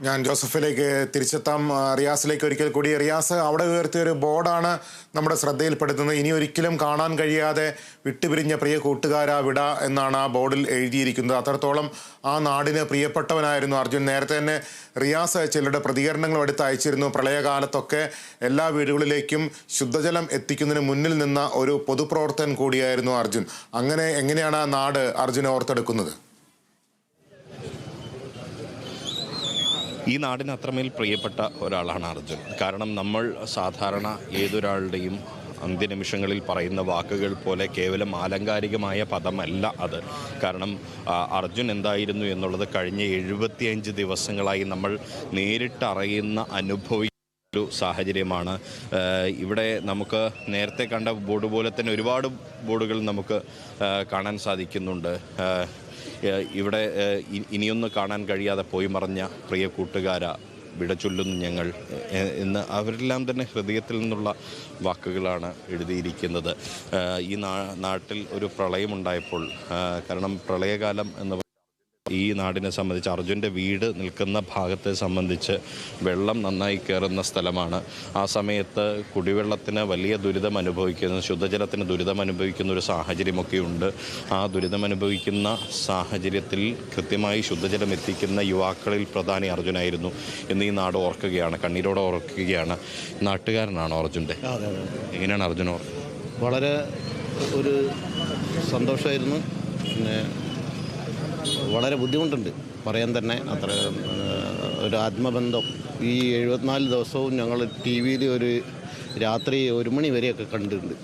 ഞാൻ ജോസഫിലേക്ക് തിരിച്ചെത്താം. റിയാസിലേക്ക് ഒരിക്കൽ കൂടി. റിയാസ്, അവിടെ ഉയർത്തിയ ഒരു ബോർഡാണ് നമ്മുടെ ശ്രദ്ധയിൽപ്പെടുത്തുന്നത്. ഇനി ഒരിക്കലും കാണാൻ കഴിയാതെ വിട്ടുപിരിഞ്ഞ പ്രിയ കൂട്ടുകാരാ വിട എന്നാണ് ആ ബോർഡിൽ എഴുതിയിരിക്കുന്നത്. അത്രത്തോളം ആ നാടിന് പ്രിയപ്പെട്ടവനായിരുന്നു അർജുൻ. നേരത്തെ തന്നെ റിയാസ് ചിലരുടെ പ്രതികരണങ്ങൾ എടുത്ത് അയച്ചിരുന്നു. പ്രളയകാലത്തൊക്കെ എല്ലാ വീടുകളിലേക്കും ശുദ്ധജലം എത്തിക്കുന്നതിന് മുന്നിൽ നിന്ന ഒരു പൊതുപ്രവർത്തകൻ കൂടിയായിരുന്നു അർജുൻ. അങ്ങനെ എങ്ങനെയാണ് ആ നാട് അർജുനെ ഓർത്തെടുക്കുന്നത്? ഈ നാടിന് അത്രമേൽ പ്രിയപ്പെട്ട ഒരാളാണ് അർജുൻ. കാരണം നമ്മൾ സാധാരണ ഏതൊരാളുടെയും അന്ത്യനിമിഷങ്ങളിൽ പറയുന്ന വാക്കുകൾ പോലെ കേവലം ആലങ്കാരികമായ പദമല്ല അത്. കാരണം അർജുൻ എന്തായിരുന്നു എന്നുള്ളത് കഴിഞ്ഞ 75 ദിവസങ്ങളായി നമ്മൾ നേരിട്ടറിയുന്ന ഒരു സാഹചര്യമാണ്. ഇവിടെ നമുക്ക് നേരത്തെ കണ്ട ബോർഡ് പോലെ തന്നെ ഒരുപാട് ബോർഡുകൾ നമുക്ക് കാണാൻ സാധിക്കുന്നുണ്ട്. ഇവിടെ ഇനിയൊന്ന് കാണാൻ കഴിയാതെ പോയി മറഞ്ഞ പ്രിയ കൂട്ടുകാരാ വിട ചൊല്ലുന്നു ഞങ്ങൾ എന്ന് അവരെല്ലാം തന്നെ ഹൃദയത്തിൽ നിന്നുള്ള വാക്കുകളാണ് എഴുതിയിരിക്കുന്നത്. ഈ നാട്ടിൽ ഒരു പ്രളയമുണ്ടായപ്പോൾ, കാരണം പ്രളയകാലം എന്ന് ഈ നാടിനെ സംബന്ധിച്ച് അർജുൻ്റെ വീട് നിൽക്കുന്ന ഭാഗത്തെ സംബന്ധിച്ച് വെള്ളം നന്നായി കയറുന്ന സ്ഥലമാണ്. ആ സമയത്ത് കുടിവെള്ളത്തിന് വലിയ ദുരിതം അനുഭവിക്കുന്ന, ശുദ്ധജലത്തിന് ദുരിതം അനുഭവിക്കുന്ന ഒരു സാഹചര്യമൊക്കെയുണ്ട്. ആ ദുരിതമനുഭവിക്കുന്ന സാഹചര്യത്തിൽ കൃത്യമായി ശുദ്ധജലം എത്തിക്കുന്ന യുവാക്കളിൽ പ്രധാനി അർജുനായിരുന്നു എന്ന് ഈ നാട് ഓർക്കുകയാണ്, കണ്ണീരോടെ ഓർക്കുകയാണ്. നാട്ടുകാരനാണോ അർജുൻ്റെ? എങ്ങനെയാണ് അർജുൻ വളരെ ഒരു സന്തോഷമായിരുന്നു. പിന്നെ വളരെ ബുദ്ധിമുട്ടുണ്ട് പറയാൻ തന്നെ. അത്ര ഒരു ആത്മബന്ധം. ഈ 74 ദിവസവും ഞങ്ങൾ ടി വിയിൽ ഒരു രാത്രി 1 മണി വരെയൊക്കെ കണ്ടിട്ടുണ്ട്.